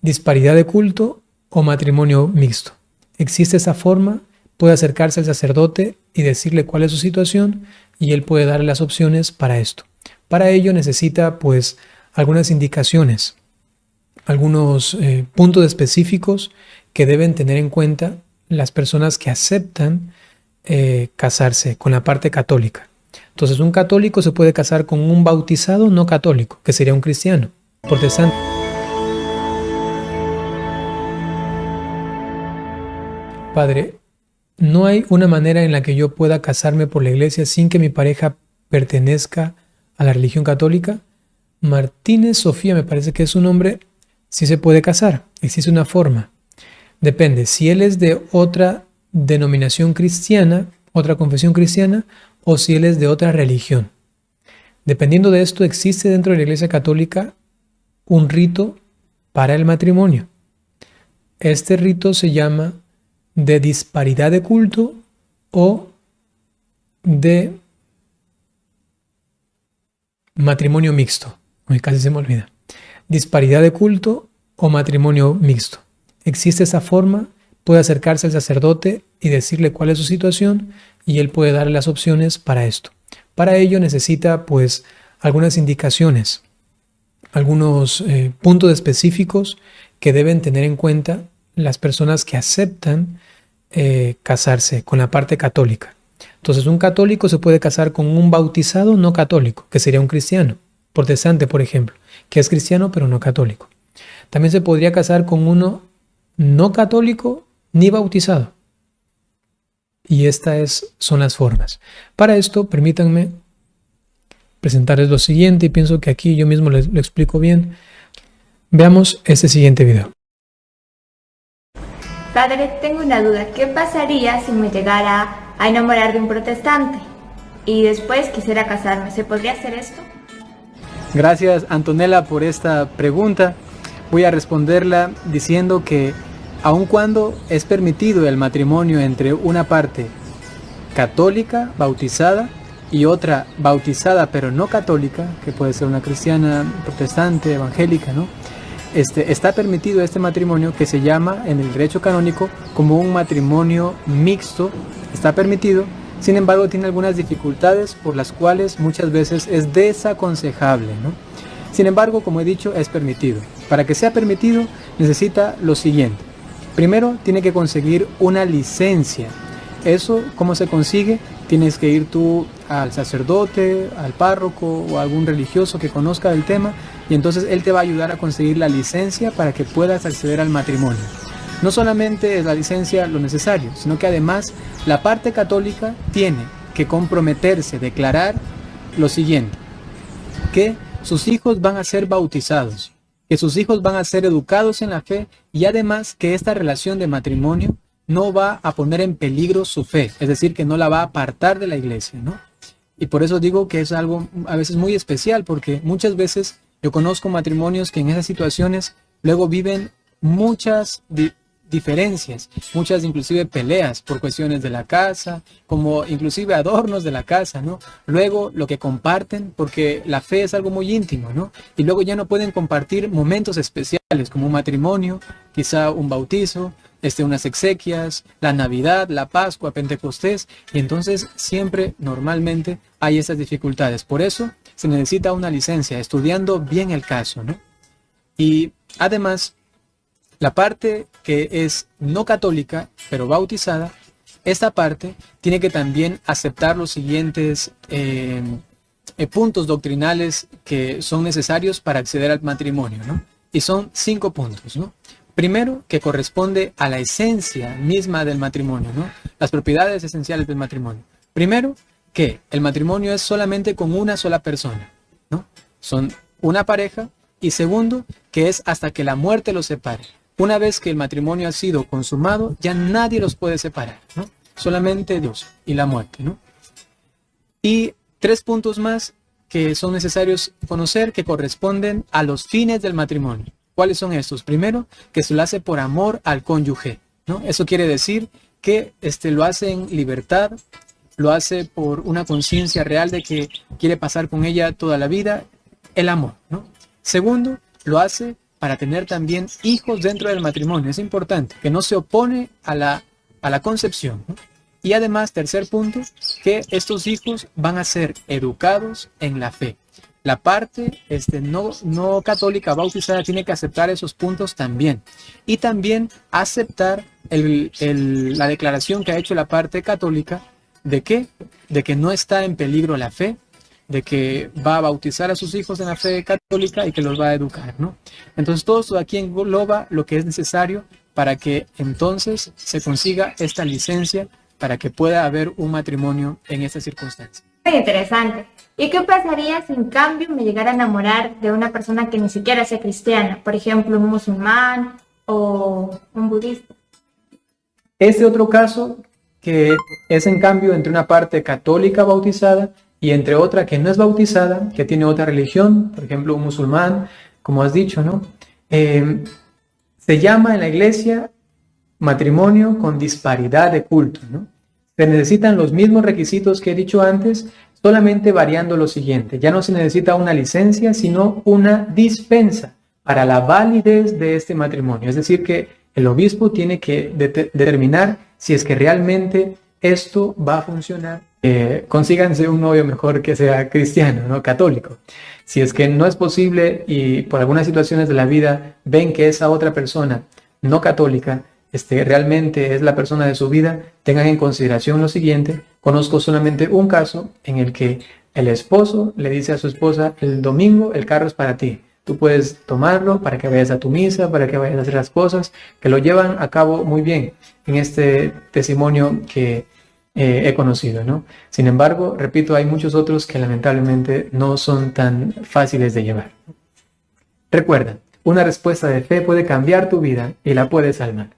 disparidad de culto o matrimonio mixto. Existe esa forma, puede acercarse al sacerdote y decirle cuál es su situación y él puede darle las opciones para esto. Para ello necesita pues algunas indicaciones, algunos puntos específicos que deben tener en cuenta las personas que aceptan casarse con la parte católica. Entonces un católico se puede casar con un bautizado no católico, que sería un cristiano, protestante. Padre, no hay una manera en la que yo pueda casarme por la iglesia sin que mi pareja pertenezca a la religión católica. Martínez Sofía, me parece que es su nombre, sí se puede casar, existe una forma. Depende, si él es de otra denominación cristiana, otra confesión cristiana, o si él es de otra religión. Dependiendo de esto, existe dentro de la Iglesia Católica un rito para el matrimonio. Este rito se llama de disparidad de culto o de matrimonio mixto. Uy, casi se me olvida. Disparidad de culto o matrimonio mixto. Existe esa forma, puede acercarse al sacerdote y decirle cuál es su situación y él puede darle las opciones para esto. Para ello necesita pues algunas indicaciones, algunos puntos específicos que deben tener en cuenta las personas que aceptan casarse con la parte católica. Entonces un católico se puede casar con un bautizado no católico, que sería un cristiano, protestante por ejemplo, que es cristiano pero no católico. También se podría casar con uno no católico ni bautizado. Y estas son las formas. Para esto, permítanme presentarles lo siguiente, y pienso que aquí yo mismo lo explico bien. Veamos este siguiente video. Padre, tengo una duda. ¿Qué pasaría si me llegara a enamorar de un protestante y después quisiera casarme? ¿Se podría hacer esto? Gracias, Antonella, por esta pregunta. Voy a responderla diciendo que aun cuando es permitido el matrimonio entre una parte católica, bautizada, y otra bautizada pero no católica, que puede ser una cristiana, protestante, evangélica, ¿no? Está permitido este matrimonio, que se llama en el derecho canónico como un matrimonio mixto. Está permitido, sin embargo tiene algunas dificultades por las cuales muchas veces es desaconsejable, ¿no? Sin embargo, como he dicho, es permitido. Para que sea permitido necesita lo siguiente. Primero tiene que conseguir una licencia. Eso, ¿cómo se consigue? Tienes que ir tú al sacerdote, al párroco o a algún religioso que conozca del tema, y entonces él te va a ayudar a conseguir la licencia para que puedas acceder al matrimonio. No solamente es la licencia lo necesario, sino que además la parte católica tiene que comprometerse, declarar lo siguiente: que sus hijos van a ser bautizados, que sus hijos van a ser educados en la fe, y además que esta relación de matrimonio no va a poner en peligro su fe, es decir, que no la va a apartar de la iglesia, ¿no? Y por eso digo que es algo a veces muy especial, porque muchas veces yo conozco matrimonios que en esas situaciones luego viven muchas diferencias, muchas inclusive peleas por cuestiones de la casa, como inclusive adornos de la casa, ¿no? Luego lo que comparten, porque la fe es algo muy íntimo, ¿no? Y luego ya no pueden compartir momentos especiales como un matrimonio, quizá un bautizo, unas exequias, la Navidad, la Pascua, Pentecostés, y entonces siempre normalmente hay esas dificultades. Por eso se necesita una licencia, estudiando bien el caso, ¿no? Y además, la parte que es no católica, pero bautizada, esta parte tiene que también aceptar los siguientes puntos doctrinales que son necesarios para acceder al matrimonio, ¿no? Y son 5 puntos, ¿no? Primero, que corresponde a la esencia misma del matrimonio, ¿no? Las propiedades esenciales del matrimonio. Primero, que el matrimonio es solamente con una sola persona, ¿no? Son una pareja. Y segundo, que es hasta que la muerte los separe. Una vez que el matrimonio ha sido consumado, ya nadie los puede separar, ¿no? Solamente Dios y la muerte, ¿no? Y 3 puntos más que son necesarios conocer, que corresponden a los fines del matrimonio. ¿Cuáles son estos? Primero, que se lo hace por amor al cónyuge, ¿no? Eso quiere decir que lo hace en libertad, lo hace por una conciencia real de que quiere pasar con ella toda la vida, el amor, ¿no? Segundo, lo hace para tener también hijos dentro del matrimonio. Es importante, que no se opone a la concepción, ¿no? Y además, tercer punto, que estos hijos van a ser educados en la fe. La parte no católica bautizada tiene que aceptar esos puntos también. Y también aceptar la declaración que ha hecho la parte católica de que no está en peligro la fe, de que va a bautizar a sus hijos en la fe católica y que los va a educar, ¿no? Entonces todo esto aquí engloba lo que es necesario para que entonces se consiga esta licencia para que pueda haber un matrimonio en esta circunstancia. Muy interesante. ¿Y qué pasaría si en cambio me llegara a enamorar de una persona que ni siquiera sea cristiana? Por ejemplo, un musulmán o un budista. Este otro caso, que es en cambio entre una parte católica bautizada y entre otra que no es bautizada, que tiene otra religión, por ejemplo un musulmán, como has dicho, ¿no? Se llama en la iglesia matrimonio con disparidad de culto, ¿no? Se necesitan los mismos requisitos que he dicho antes, solamente variando lo siguiente. Ya no se necesita una licencia, sino una dispensa para la validez de este matrimonio. Es decir, que el obispo tiene que determinar si es que realmente esto va a funcionar. Consíganse un novio mejor que sea cristiano, ¿no? Católico. Si es que no es posible y por algunas situaciones de la vida ven que esa otra persona no católica realmente es la persona de su vida, tengan en consideración lo siguiente. Conozco solamente un caso en el que el esposo le dice a su esposa: el domingo el carro es para ti, tú puedes tomarlo para que vayas a tu misa, para que vayas a hacer las cosas, que lo llevan a cabo muy bien en este testimonio que he conocido, ¿no? Sin embargo, repito, hay muchos otros que lamentablemente no son tan fáciles de llevar. Recuerda, una respuesta de fe puede cambiar tu vida y la puede salvar.